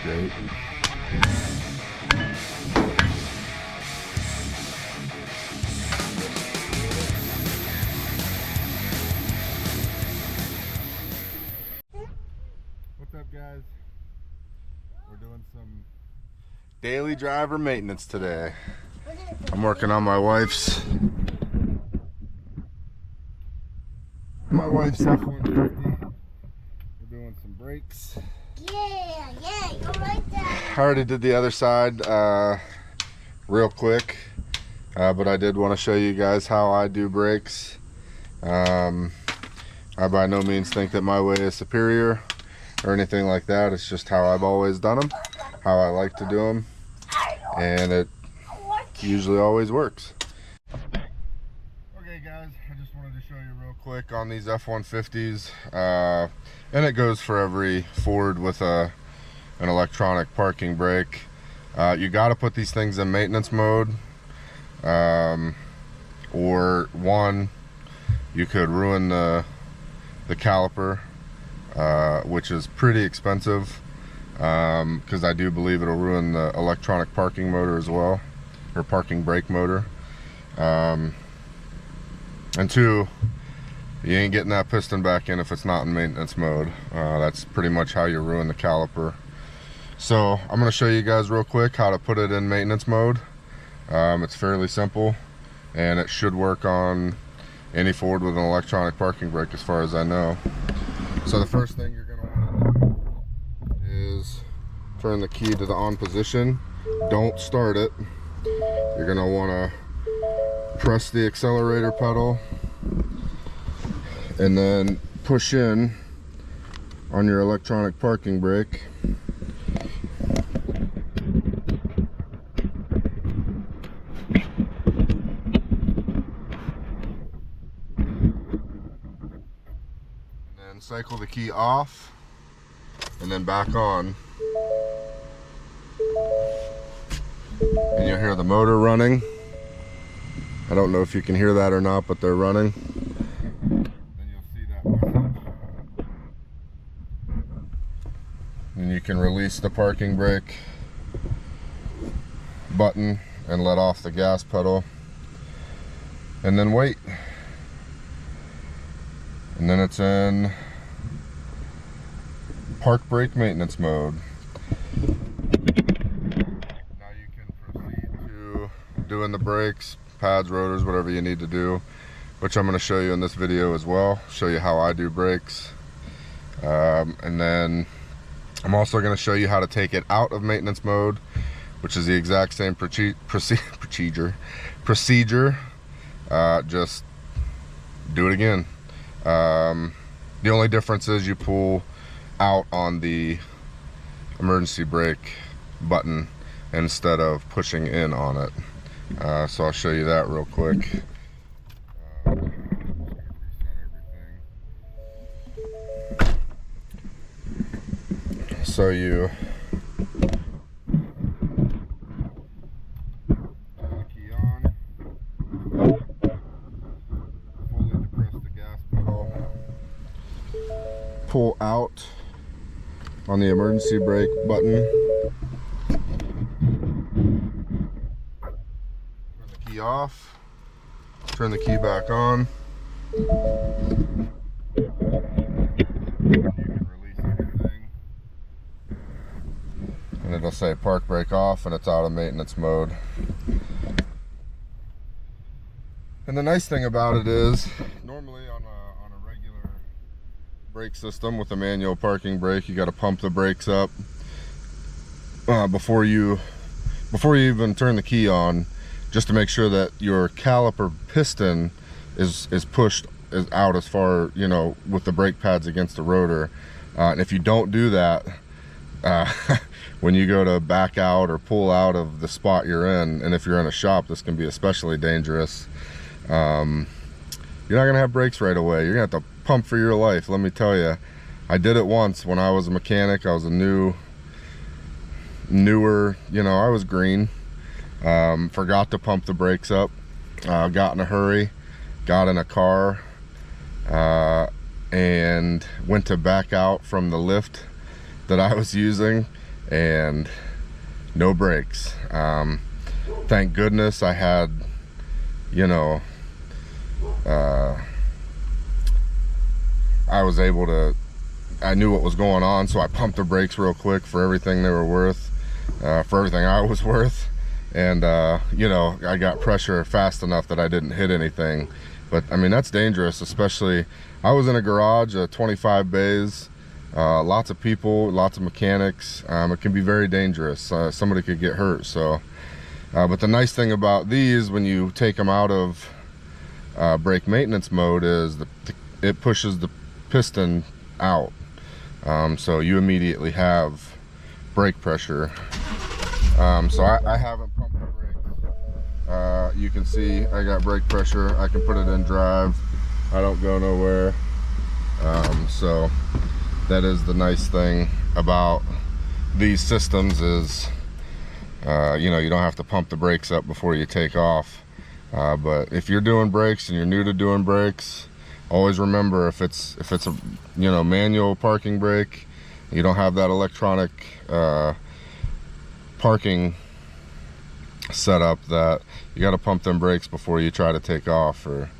great. What's up, guys? We're doing some daily driver maintenance today. I'm working on my wife's F-150. We're doing some brakes. Yeah, you like that. I already did the other side real quick, but I did want to show you guys how I do brakes. I by no means think that my way is superior or anything like that. It's just how I've always done them, how I like to do them, and it usually always works. Okay guys, I just wanted to show you real quick on these F-150s, and it goes for every Ford with an electronic parking brake. You got to put these things in maintenance mode, or one, you could ruin the caliper, which is pretty expensive, because I do believe it'll ruin the electronic parking motor as well, or parking brake motor. And two, you ain't getting that piston back in if it's not in maintenance mode. That's pretty much how you ruin the caliper. So I'm going to show you guys real quick how to put it in maintenance mode. It's fairly simple, and it should work on any Ford with an electronic parking brake as far as I know. So the first thing you're going to want to do is turn the key to the on position. Don't start it. You're going to want to press the accelerator pedal and then push in on your electronic parking brake. Cycle the key off and then back on, and you'll hear the motor running. I don't know if you can hear that or not, but they're running. Then you'll see that message, and you can release the parking brake button and let off the gas pedal, and then wait, and then it's in park brake maintenance mode. Now you can proceed to doing the brakes, pads, rotors, whatever you need to do, which I'm going to show you in this video as well. Show you how I do brakes, and then I'm also going to show you how to take it out of maintenance mode, which is the exact same procedure. Just do it again. The only difference is you pull out on the emergency brake button instead of pushing in on it. So I'll show you that real quick. So you turn the key on, fully depress the gas pedal, pull out on the emergency brake button, turn the key off, turn the key back on, you can release everything, and it'll say park brake off, and it's out of maintenance mode. And the nice thing about it is, normally on a regular brake system with a manual parking brake, you got to pump the brakes up before you even turn the key on, just to make sure that your caliper piston is pushed out as far, you know, with the brake pads against the rotor. And if you don't do that, when you go to back out or pull out of the spot you're in, and if you're in a shop, this can be especially dangerous. You're not gonna have brakes right away. You're gonna have to pump for your life, let me tell you. I did it once when I was a mechanic. I was a newer, you know, I was green. Forgot to pump the brakes up, got in a hurry, got in a car, and went to back out from the lift that I was using, and no brakes. Thank goodness I had, you know, I knew what was going on, so I pumped the brakes real quick for everything they were worth, for everything I was worth. And you know, I got pressure fast enough that I didn't hit anything. But I mean, that's dangerous, especially I was in a garage, 25 bays, lots of people, lots of mechanics. It can be very dangerous. Somebody could get hurt. So but the nice thing about these, when you take them out of brake maintenance mode, is it pushes the piston out, so you immediately have brake pressure. So I haven't pumped the brakes. You can see I got brake pressure. I can put it in drive. I don't go nowhere. So that is the nice thing about these systems, is you know, you don't have to pump the brakes up before you take off. But if you're doing brakes and you're new to doing brakes, always remember, if it's a, you know, manual parking brake, you don't have that electronic parking setup, that you got to pump them brakes before you try to take off, or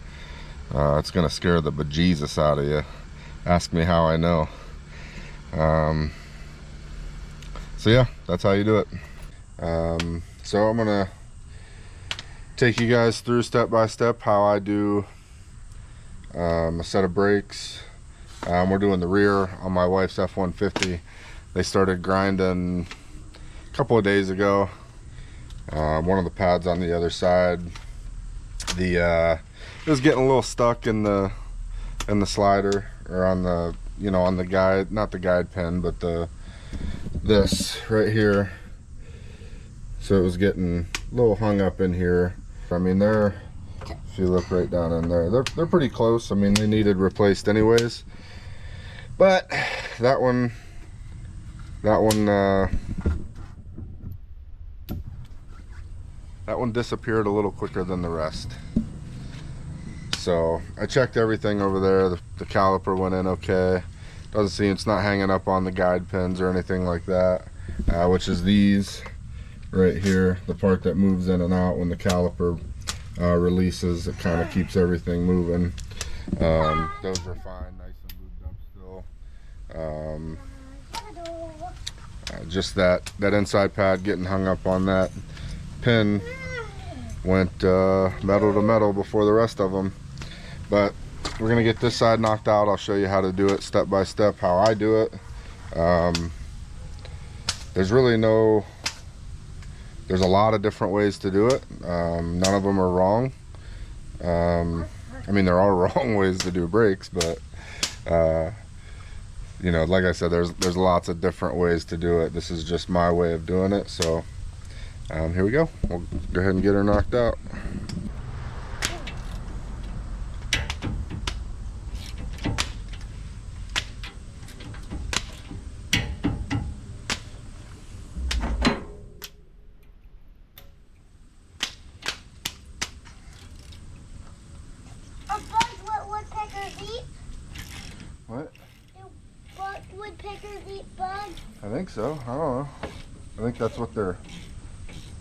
it's gonna scare the bejesus out of you. Ask me how I know. So yeah, that's how you do it. So I'm gonna take you guys through step by step how I do a set of brakes. We're doing the rear on my wife's F-150. They started grinding a couple of days ago. One of the pads on the other side, it was getting a little stuck in the slider, or on the, you know, on the guide, not the guide pin, but this right here. So it was getting a little hung up in here. I mean, if you look right down in there, they're pretty close. I mean, they needed replaced anyways. But that one disappeared a little quicker than the rest. So I checked everything over there. The caliper went in okay. Doesn't seem, it's not hanging up on the guide pins or anything like that, which is these right here, the part that moves in and out when the caliper releases. It kind of keeps everything moving. Those are fine, nice and moved up still. Just that inside pad getting hung up on that pin went metal to metal before the rest of them. But we're gonna get this side knocked out. I'll show you how to do it step by step, how I do it. There's a lot of different ways to do it. None of them are wrong. I mean, there are wrong ways to do brakes, but you know, like I said, there's lots of different ways to do it. This is just my way of doing it. So here we go. We'll go ahead and get her knocked out. What? Do woodpeckers eat bugs? I think so. I don't know. I think that's what they're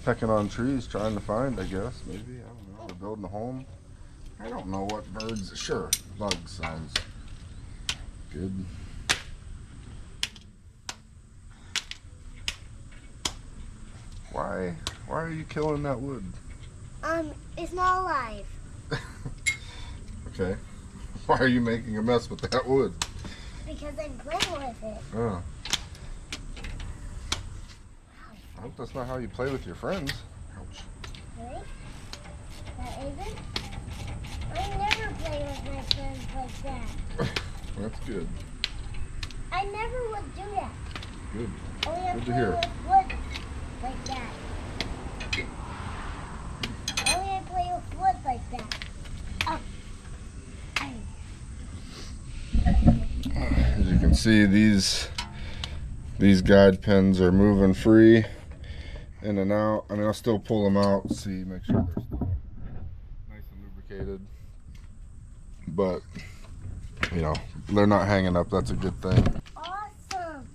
pecking on trees, trying to find, I guess. Maybe. I don't know. They're building a home. I don't know what birds. Sure, bugs sounds good. Why are you killing that wood? It's not alive. Okay. Why are you making a mess with that wood? Because I'm playing with it. Oh. I hope that's not how you play with your friends. Ouch. Right? That isn't? I never play with my friends like that. That's good. I never would do that. Good. Only I Good to play hear. with wood like that. Only I play with wood like that. Oh. As you can see, these guide pins are moving free in and out. I mean, I'll still pull them out, see, make sure they're still nice and lubricated. But, you know, they're not hanging up. That's a good thing. Awesome.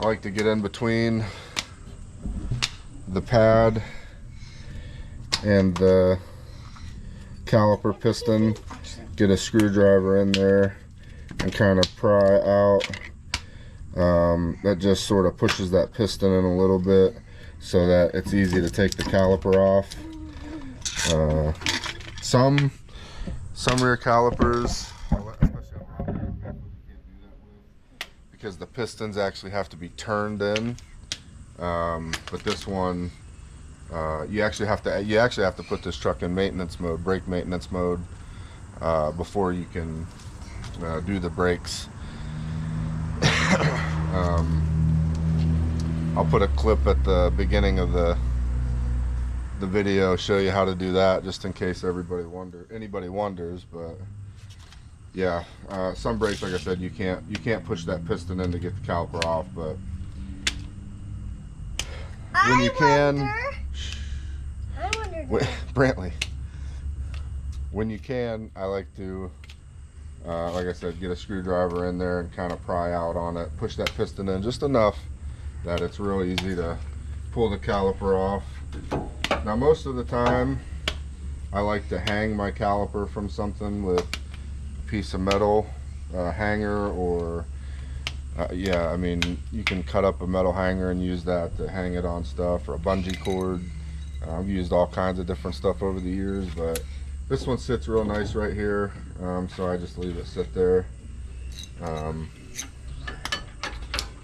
like to get in between the pad and the caliper piston, get a screwdriver in there and kind of pry out. That just sort of pushes that piston in a little bit so that it's easy to take the caliper off. Some rear calipers, especially on the you can't do that with, because the pistons actually have to be turned in. But this one, you actually have to put this truck in maintenance mode, brake maintenance mode, before you can do the brakes. I'll put a clip at the beginning of the video, show you how to do that, just in case anybody wonders. But yeah, some brakes, like I said, you can't push that piston in to get the caliper off, but when you can, Brantley, when you can, I like to, like I said, get a screwdriver in there and kind of pry out on it, push that piston in just enough that it's real easy to pull the caliper off. Now, most of the time, I like to hang my caliper from something with a piece of metal hanger, or yeah, I mean, you can cut up a metal hanger and use that to hang it on stuff, or a bungee cord. I've used all kinds of different stuff over the years, but this one sits real nice right here, so I just leave it sit there.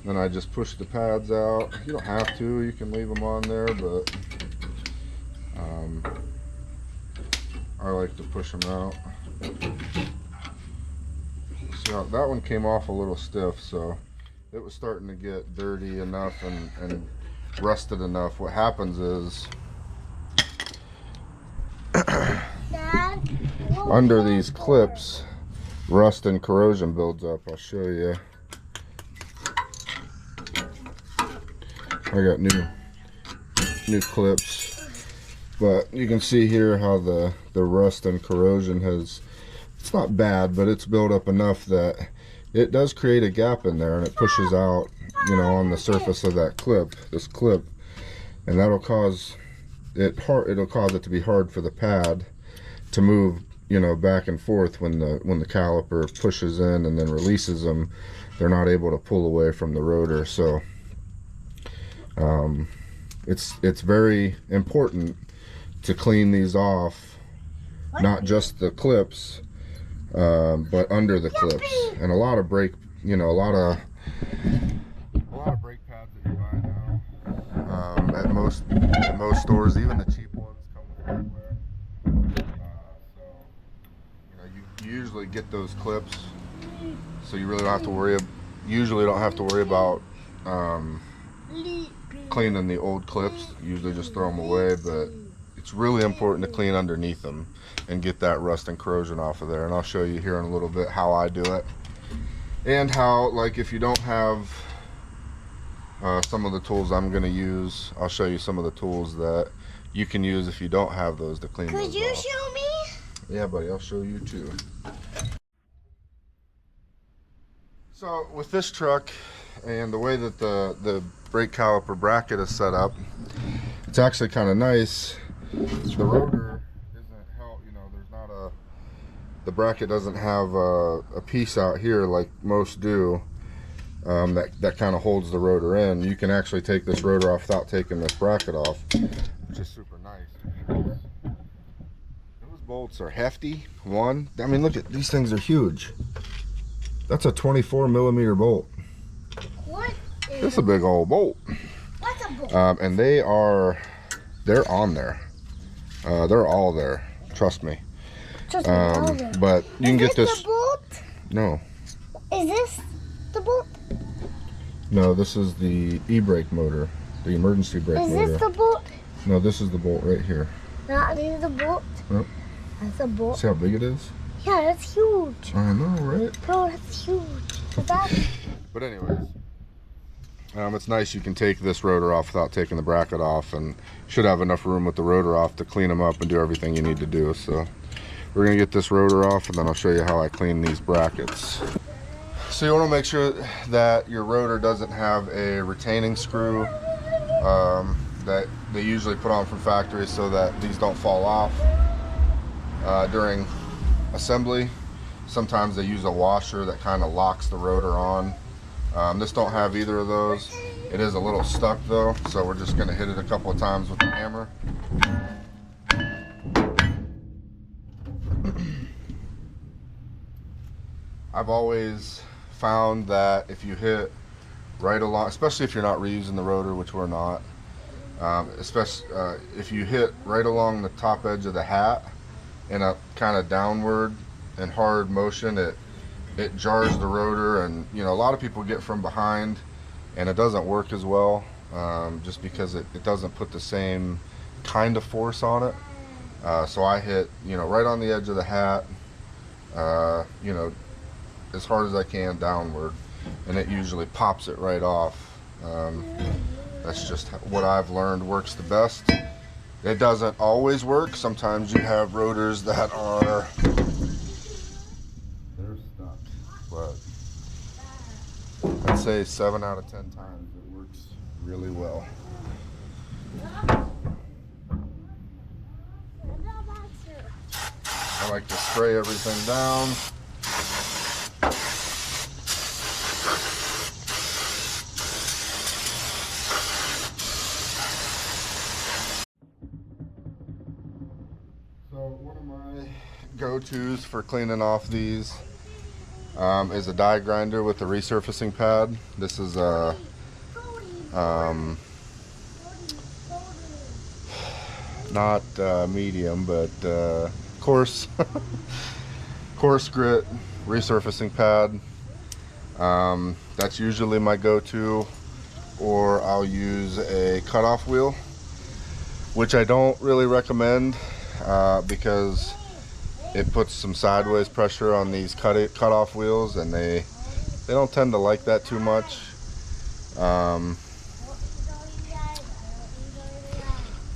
Then I just push the pads out. You don't have to, you can leave them on there, but I like to push them out. So that one came off a little stiff, so it was starting to get dirty enough and rusted enough. What happens is, under these clips, rust and corrosion builds up. I'll show you. I got new clips, but you can see here how the rust and corrosion has, it's not bad, but it's built up enough that it does create a gap in there, and it pushes out, you know, on the surface of that clip, this clip, and that'll cause it to be hard for the pad to move, you know, back and forth when the caliper pushes in and then releases them. They're not able to pull away from the rotor. So it's very important to clean these off, not just the clips, but under the clips. And a lot of brake, you know, a lot of brake pads that you buy now, at most stores, even the cheap ones, come with hardware. So you know, you usually get those clips, so you really don't have to worry. Usually don't have to worry about cleaning the old clips. Usually just throw them away, but it's really important to clean underneath them and get that rust and corrosion off of there. And I'll show you here in a little bit how I do it, and how, like, if you don't have some of the tools I'm going to use, I'll show you some of the tools that you can use if you don't have those to clean those off. Could you show me? Yeah, buddy, I'll show you too. So with this truck and the way that the brake caliper bracket is set up, it's actually kind of nice. The rotor isn't held, you know, there's not the bracket doesn't have a piece out here like most do, that kind of holds the rotor in. You can actually take this rotor off without taking this bracket off, which is super nice. Those bolts are hefty. I mean, look at these things, are huge. That's a 24mm bolt. What? That's a big old bolt. What's a bolt? And they're on there. They're all there. Trust me. But you can get this. The bolt? No. Is this the bolt? No, this is the e-brake motor, the emergency brake motor. Is this the bolt? No, this is the bolt right here. That is the bolt? Yep. That's a bolt. See how big it is? Yeah, that's huge. I know, right? Bro, that's huge. But anyways, it's nice you can take this rotor off without taking the bracket off, and should have enough room with the rotor off to clean them up and do everything you need to do. So we're gonna get this rotor off, and then I'll show you how I clean these brackets. So you want to make sure that your rotor doesn't have a retaining screw that they usually put on from factory so that these don't fall off during assembly. Sometimes they use a washer that kind of locks the rotor on. This don't have either of those. It is a little stuck though, so we're just going to hit it a couple of times with the hammer. I've always found that if you hit right along, especially if you're not reusing the rotor, which we're not, especially if you hit right along the top edge of the hat in a kind of downward and hard motion, it jars the rotor, and you know, a lot of people get from behind and it doesn't work as well, just because it doesn't put the same kind of force on it. So I hit, you know, right on the edge of the hat, you know, as hard as I can downward, and it usually pops it right off. That's just what I've learned works the best. It doesn't always work. Sometimes you have rotors that are, they're stuck, but I'd say 7 out of 10 times it works really well. I like to spray everything down. So one of my go-tos for cleaning off these is a die grinder with a resurfacing pad. This is a not medium, but coarse coarse grit resurfacing pad. That's usually my go-to, or I'll use a cutoff wheel, which I don't really recommend because it puts some sideways pressure on these cutoff wheels, and they don't tend to like that too much.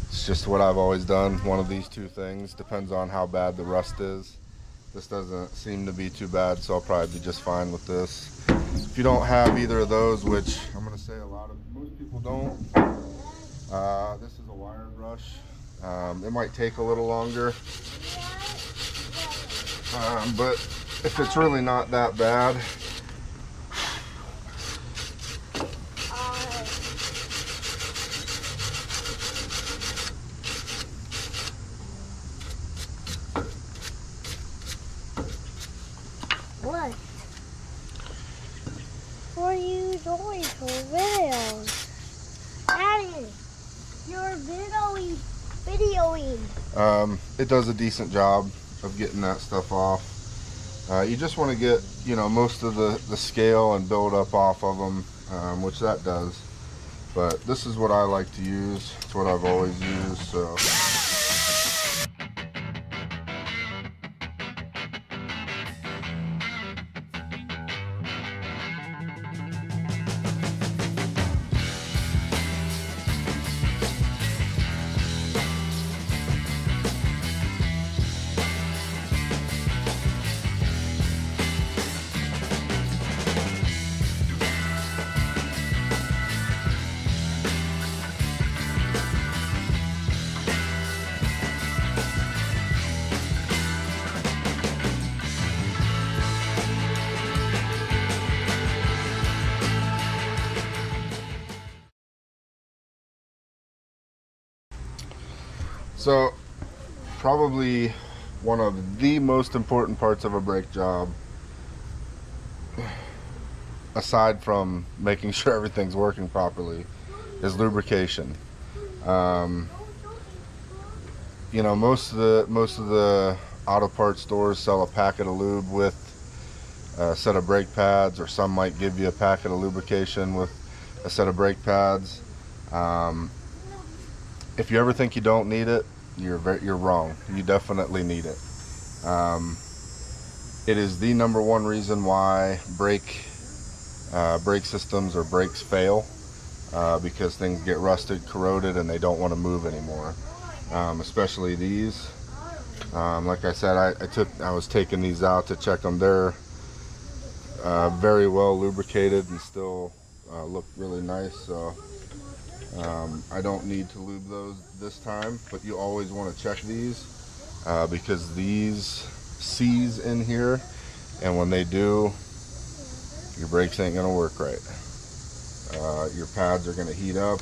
It's just what I've always done. One of these two things, depends on how bad the rust is. This doesn't seem to be too bad, so I'll probably be just fine with this. If you don't have either of those, which I'm going to say most people don't, this is a wire brush. It might take a little longer, but if it's really not that bad, What? What are you doing for videos? Daddy, you're videoing. It does a decent job of getting that stuff off. You just want to get, you know, most of the scale and build up off of them, which that does. But this is what I like to use. It's what I've always used. So. So, probably one of the most important parts of a brake job, aside from making sure everything's working properly, is lubrication. You know, most of the auto parts stores sell a packet of lube with a set of brake pads, or some might give you a packet of lubrication with a set of brake pads. If you ever think you don't need it, you're wrong. You definitely need it. It is the #1 reason why brake systems or brakes fail, because things get rusted, corroded, and they don't want to move anymore. Especially these. Like I said, I was taking these out to check them. They're very well lubricated and still look really nice. So I don't need to lube those this time, but you always want to check these because these seize in here, and when they do, your brakes ain't gonna work right. Your pads are gonna heat up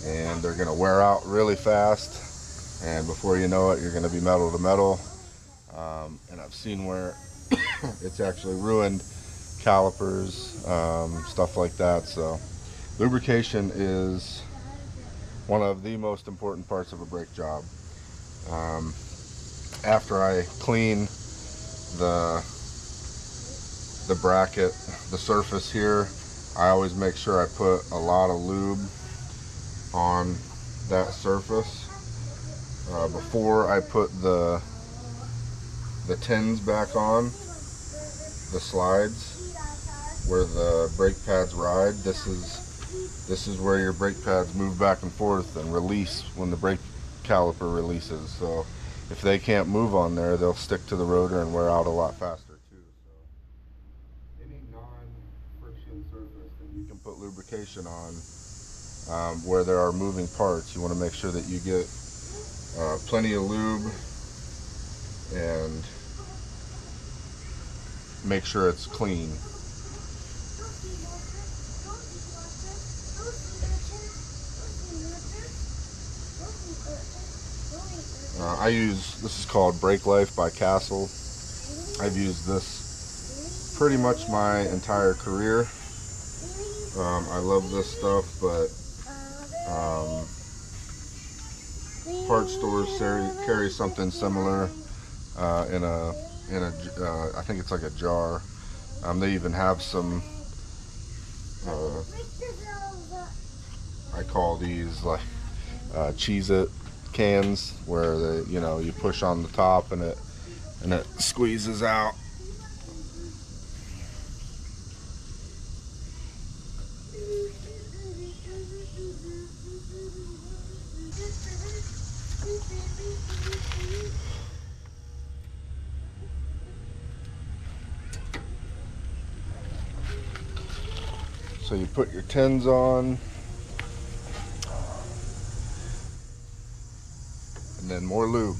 and they're gonna wear out really fast, and before you know it, you're gonna be metal to metal. And I've seen where it's actually ruined calipers, stuff like that. So lubrication is one of the most important parts of a brake job. After I clean the bracket, the surface here, I always make sure I put a lot of lube on that surface before I put the tins back on, the slides where the brake pads ride. This is where your brake pads move back and forth and release when the brake caliper releases. So if they can't move on there, they'll stick to the rotor and wear out a lot faster too. So any non-friction surface that you can put lubrication on, where there are moving parts, you want to make sure that you get plenty of lube and make sure it's clean. This is called Brake Life by Castle. I've used this pretty much my entire career. I love this stuff, but parts stores carry something similar in a I think it's like a jar. They even have some I call these like Cheez-It cans, where you push on the top and it squeezes out. So you put your tins on, and then more lube.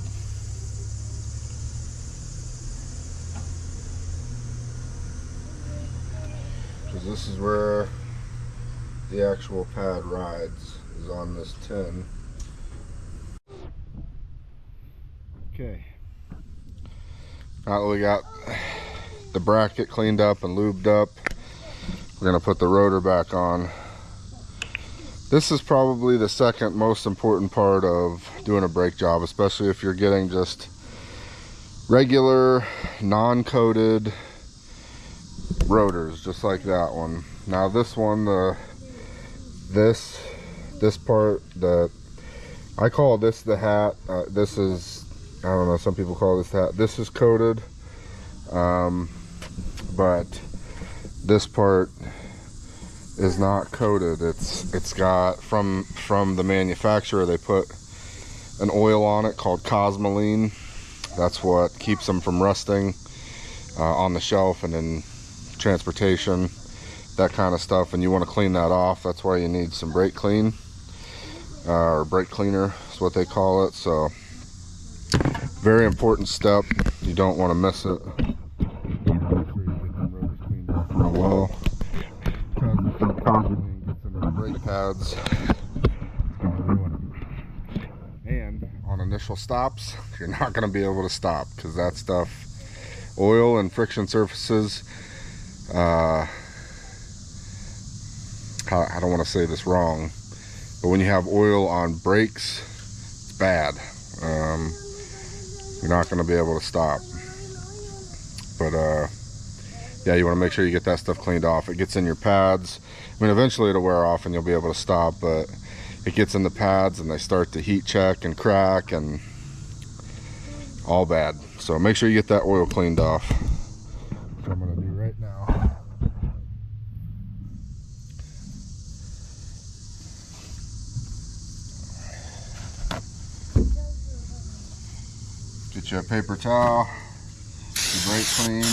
Because this is where the actual pad rides, is on this tin. Okay. Now that we got the bracket cleaned up and lubed up, we're going to put the rotor back on. This is probably the second most important part of doing a brake job, especially if you're getting just regular non-coated rotors, just like that one. Now this one, this part, that I call this the hat. This is, I don't know, some people call this hat. This is coated, but this part is not coated. It's got, from the manufacturer, they put an oil on it called Cosmoline. That's what keeps them from rusting on the shelf and in transportation, that kind of stuff. And you want to clean that off. That's why you need some brake clean, or brake cleaner is what they call it. So very important step. You don't want to miss it. Well, Cosmoline gets into the brake pads, it's going to ruin them. And on initial stops, you're not going to be able to stop, because that stuff, oil and friction surfaces, I don't want to say this wrong, but when you have oil on brakes, it's bad. You're not going to be able to stop. But yeah, you want to make sure you get that stuff cleaned off. It gets in your pads. I mean, eventually it'll wear off and you'll be able to stop, but it gets in the pads and they start to heat check and crack and all bad. So make sure you get that oil cleaned off. Which I'm going to do right now. Get you a paper towel, your brake clean.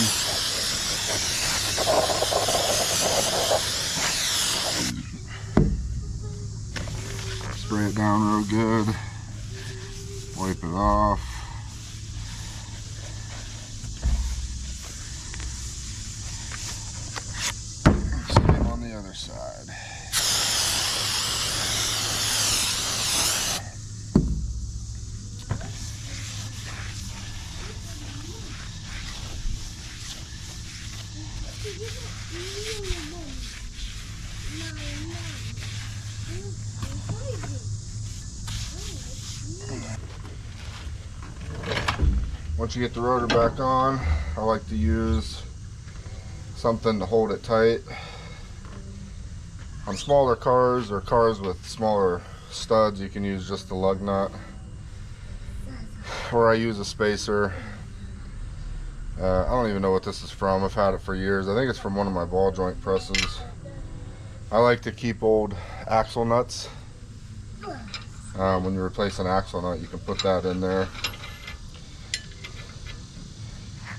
Spray it down real good. Wipe it off. Same on the other side. Once you get the rotor back on, I like to use something to hold it tight. On smaller cars or cars with smaller studs, you can use just the lug nut. Or I use a spacer. I don't even know what this is from. I've had it for years. I think it's from one of my ball joint presses. I like to keep old axle nuts. When you replace an axle nut, you can put that in there.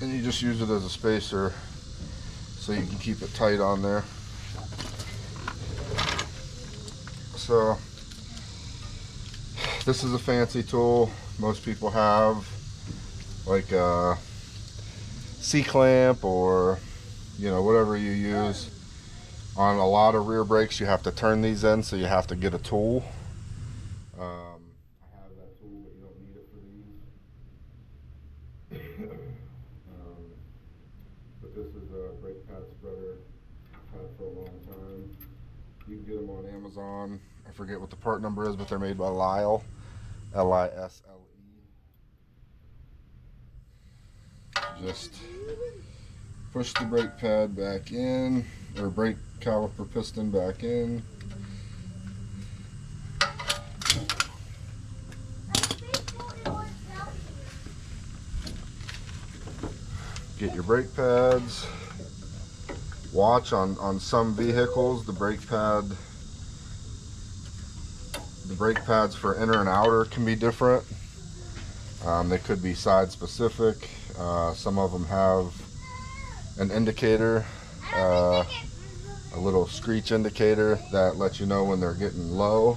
And you just use it as a spacer so you can keep it tight on there. So this is a fancy tool most people have, like a C-clamp or whatever you use. On a lot of rear brakes you have to turn these in, so you have to get a tool. I have that tool, but you don't need it for these. But this is a brake pad spreader. I've had for a long time. You can get them on Amazon. I forget what the part number is, but they're made by Lisle. L-I-S-L-E. Just push the brake pad back in, or brake caliper piston back in. Get your brake pads. Watch on some vehicles, the brake pads for inner and outer can be different. They could be side specific. Some of them have an indicator, a little screech indicator that lets you know when they're getting low.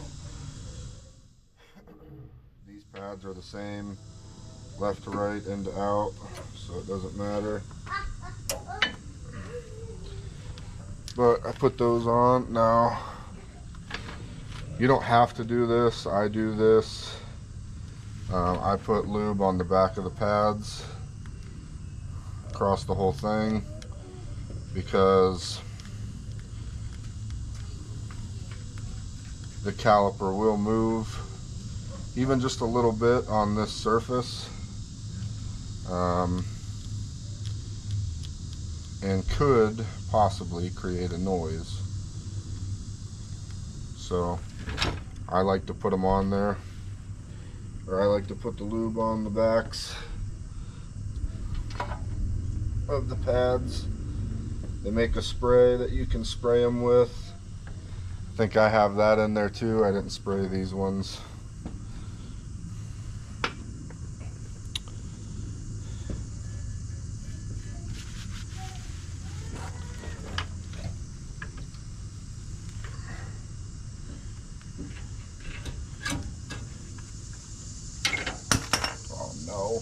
These pads are the same, left to right, in to out, so it doesn't matter. But I put those on. Now, you don't have to do this. I do this. I put lube on the back of the pads across the whole thing, because the caliper will move even just a little bit on this surface, and could possibly create a noise. So I like to put them on there, or I like to put the lube on the backs of the pads. They make a spray that you can spray them with. I think I have that in there too. I didn't spray these ones. Oh no.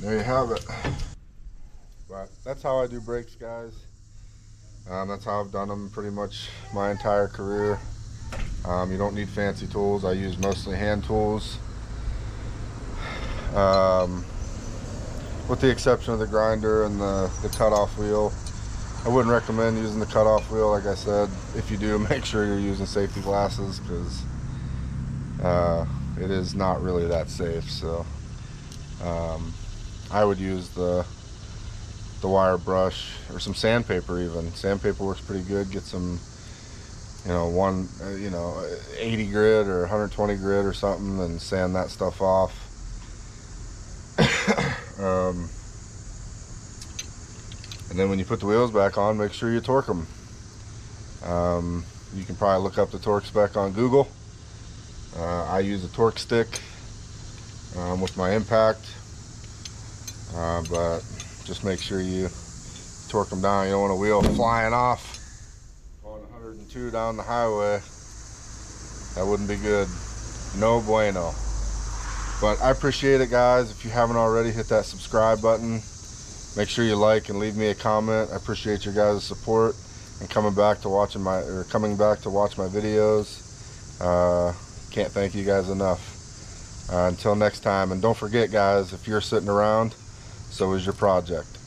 there you have it. But that's how I do brakes, guys. That's how I've done them pretty much my entire career. You don't need fancy tools. I use mostly hand tools, with the exception of the grinder and the cutoff wheel. I wouldn't recommend using the cutoff wheel. Like I said, if you do, make sure you're using safety glasses, because it is not really that safe. So I would use the wire brush or some sandpaper. Even sandpaper works pretty good. Get some, 80 grit or 120 grit or something, and sand that stuff off. And then when you put the wheels back on, make sure you torque them. You can probably look up the torque spec on Google. I use a torque stick with my impact, but just make sure you torque them down. You don't want a wheel flying off on 102 down the highway. That wouldn't be good. No bueno. But I appreciate it, guys. If you haven't already, hit that subscribe button. Make sure you like and leave me a comment. I appreciate your guys' support and coming back to watch my videos. Can't thank you guys enough. Until next time, and don't forget, guys, if you're sitting around, so is your project.